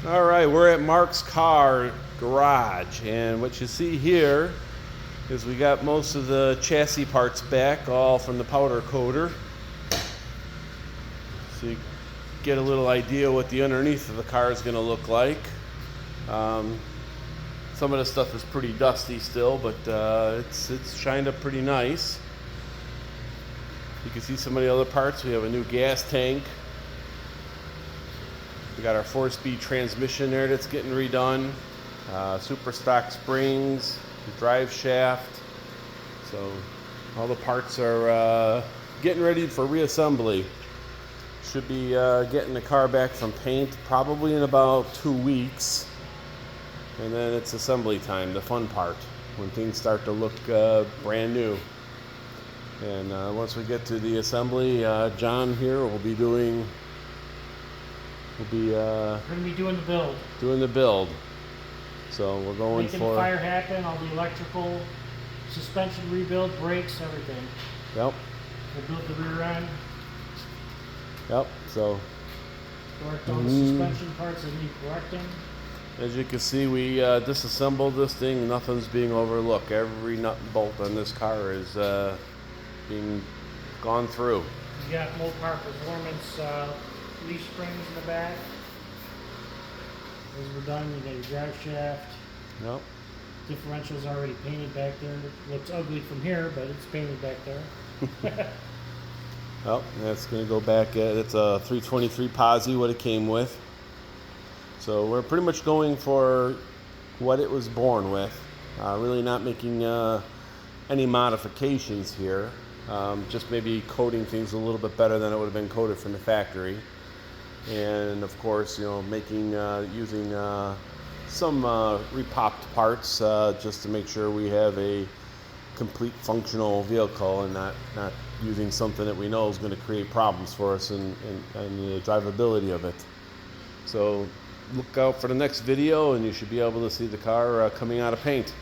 All right, we're at Mark's car garage, and what you see here is we got most of the chassis parts back, all from the powder coater. So you get a little idea what the underneath of the car is going to look like. Some of the stuff is pretty dusty still, but it's shined up pretty nice. You can see some of the other parts. We have a new gas tank. We got our 4-speed transmission there that's getting redone. Super stock springs, drive shaft. So all the parts are getting ready for reassembly. Should be getting the car back from paint probably in about 2 weeks. And then it's assembly time, the fun part, when things start to look brand new. And once we get to the assembly, John here will be doing. We're going to be doing the build. Doing the build. So we're going Making for the fire happen, all the electrical, suspension rebuild, brakes, everything. Yep. We'll build the rear end. Yep. So Correct all the suspension parts that need correcting. as you can see, we disassembled this thing. Nothing's being overlooked. Every nut and bolt on this car is being gone through. You got Mopar Performance leaf springs in the back. Those were done. You got your drive shaft. Yep. Differential's already painted back there. It looks ugly from here, but it's painted back there. Well, that's going to go back. It's a 323 Posi, what it came with. So we're pretty much going for what it was born with. Really not making any modifications here. Just maybe coating things a little bit better than it would have been coated from the factory. And of course, making using some repopped parts just to make sure we have a complete functional vehicle and not using something that we know is going to create problems for us and the drivability of it. So look out for the next video and you should be able to see the car coming out of paint.